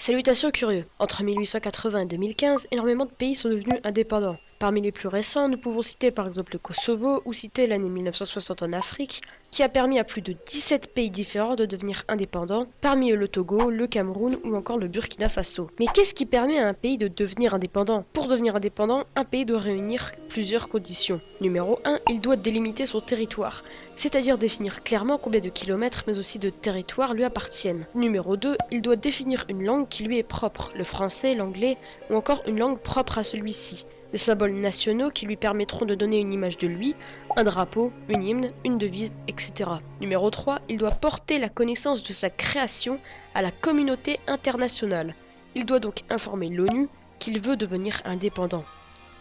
Salutations curieux. Entre 1880 et 2015, énormément de pays sont devenus indépendants. Parmi les plus récents, nous pouvons citer par exemple le Kosovo ou citer l'année 1960 en Afrique, qui a permis à plus de 17 pays différents de devenir indépendants, parmi eux le Togo, le Cameroun ou encore le Burkina Faso. Mais qu'est-ce qui permet à un pays de devenir indépendant? Pour devenir indépendant, un pays doit réunir plusieurs conditions. Numéro 1, il doit délimiter son territoire, c'est-à-dire définir clairement combien de kilomètres mais aussi de territoires lui appartiennent. Numéro 2, il doit définir une langue qui lui est propre, le français, l'anglais ou encore une langue propre à celui-ci. Des symboles nationaux qui lui permettront de donner une image de lui, un drapeau, une hymne, une devise, etc. Numéro 3, il doit porter la connaissance de sa création à la communauté internationale. Il doit donc informer l'ONU qu'il veut devenir indépendant.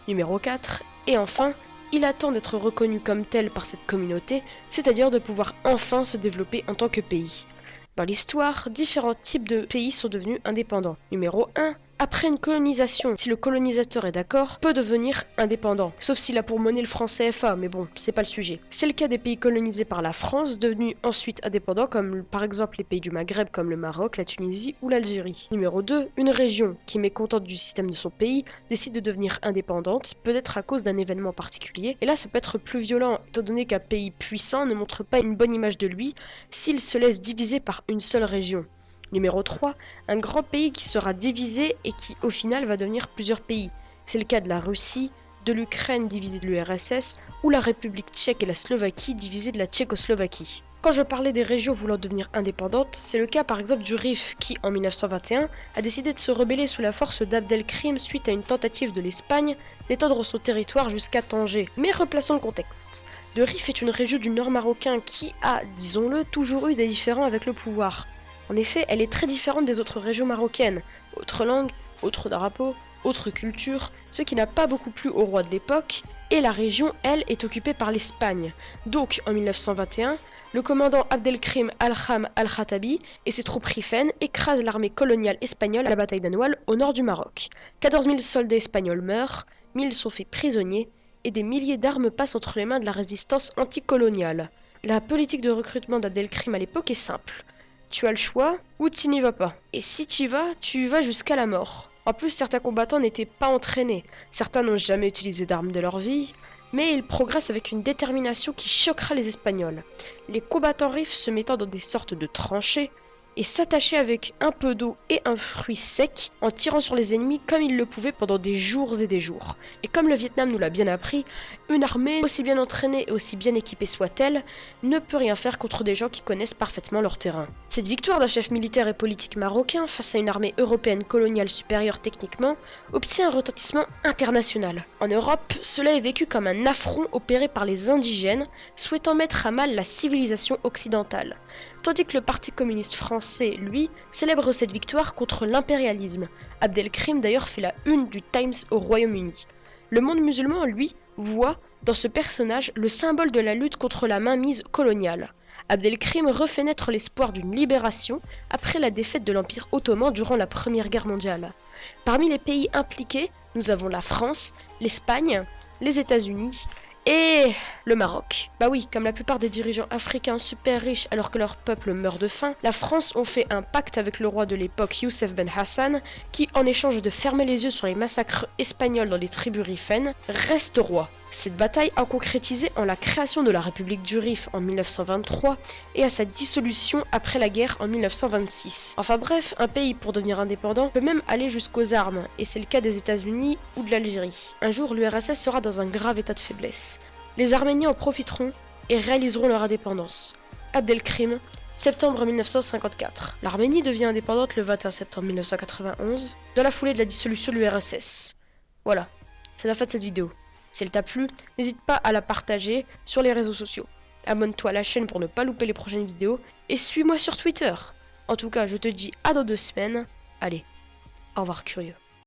Numéro 4, et enfin, il attend d'être reconnu comme tel par cette communauté, c'est-à-dire de pouvoir enfin se développer en tant que pays. Dans l'histoire, différents types de pays sont devenus indépendants. Numéro 1. Après une colonisation, si le colonisateur est d'accord, peut devenir indépendant. Sauf s'il a pour monnaie le franc CFA, mais bon, c'est pas le sujet. C'est le cas des pays colonisés par la France, devenus ensuite indépendants, comme par exemple les pays du Maghreb comme le Maroc, la Tunisie ou l'Algérie. Numéro 2. Une région qui, mécontente du système de son pays, décide de devenir indépendante, peut-être à cause d'un événement particulier. Et là, ça peut être plus violent, étant donné qu'un pays puissant ne montre pas une bonne image de lui s'il se laisse diviser par une seule région. Numéro 3, un grand pays qui sera divisé et qui au final va devenir plusieurs pays. C'est le cas de la Russie, de l'Ukraine divisée de l'URSS, ou la République tchèque et la Slovaquie divisées de la Tchécoslovaquie. Quand je parlais des régions voulant devenir indépendantes, c'est le cas par exemple du Rif qui, en 1921, a décidé de se rebeller sous la force d'Abdelkrim suite à une tentative de l'Espagne d'étendre son territoire jusqu'à Tanger. Mais replaçons le contexte. Le Rif est une région du nord marocain qui a, disons-le, toujours eu des différends avec le pouvoir. En effet, elle est très différente des autres régions marocaines. Autre langue, autre drapeau, autre culture, ce qui n'a pas beaucoup plu au roi de l'époque, et la région, elle, est occupée par l'Espagne. Donc, en 1921, le commandant Abdelkrim Al-Kham Al-Khattabi et ses troupes rifènes écrasent l'armée coloniale espagnole à la bataille d'Anoual au nord du Maroc. 14 000 soldats espagnols meurent, 1000 sont faits prisonniers, et des milliers d'armes passent entre les mains de la résistance anticoloniale. La politique de recrutement d'Abdelkrim à l'époque est simple. Tu as le choix ou tu n'y vas pas. Et si tu y vas, tu y vas jusqu'à la mort. En plus, certains combattants n'étaient pas entraînés. Certains n'ont jamais utilisé d'armes de leur vie, mais ils progressent avec une détermination qui choquera les Espagnols. Les combattants rifs se mettant dans des sortes de tranchées et s'attachaient avec un peu d'eau et un fruit sec en tirant sur les ennemis comme ils le pouvaient pendant des jours et des jours. Et comme le Vietnam nous l'a bien appris, une armée, aussi bien entraînée et aussi bien équipée soit-elle, ne peut rien faire contre des gens qui connaissent parfaitement leur terrain. Cette victoire d'un chef militaire et politique marocain face à une armée européenne coloniale supérieure techniquement obtient un retentissement international. En Europe, cela est vécu comme un affront opéré par les indigènes souhaitant mettre à mal la civilisation occidentale. Tandis que le Parti communiste français, lui, célèbre cette victoire contre l'impérialisme. Abdelkrim d'ailleurs fait la une du Times au Royaume-Uni. Le monde musulman, lui, voit dans ce personnage le symbole de la lutte contre la mainmise coloniale. Abdelkrim refait naître l'espoir d'une libération après la défaite de l'Empire ottoman durant la Première Guerre mondiale. Parmi les pays impliqués, nous avons la France, l'Espagne, les États-Unis et le Maroc. Bah oui, comme la plupart des dirigeants africains super riches alors que leur peuple meurt de faim, la France ont fait un pacte avec le roi de l'époque Youssef Ben Hassan qui, en échange de fermer les yeux sur les massacres espagnols dans les tribus rifènes, reste roi. Cette bataille a concrétisé en la création de la République du Rif en 1923 et à sa dissolution après la guerre en 1926. Enfin bref, un pays pour devenir indépendant peut même aller jusqu'aux armes, et c'est le cas des États-Unis ou de l'Algérie. Un jour, l'URSS sera dans un grave état de faiblesse. Les Arméniens en profiteront et réaliseront leur indépendance. Abdelkrim, septembre 1954. L'Arménie devient indépendante le 21 septembre 1991, dans la foulée de la dissolution de l'URSS. Voilà, c'est la fin de cette vidéo. Si elle t'a plu, n'hésite pas à la partager sur les réseaux sociaux. Abonne-toi à la chaîne pour ne pas louper les prochaines vidéos et suis-moi sur Twitter. En tout cas, je te dis à dans 2 semaines. Allez, au revoir curieux.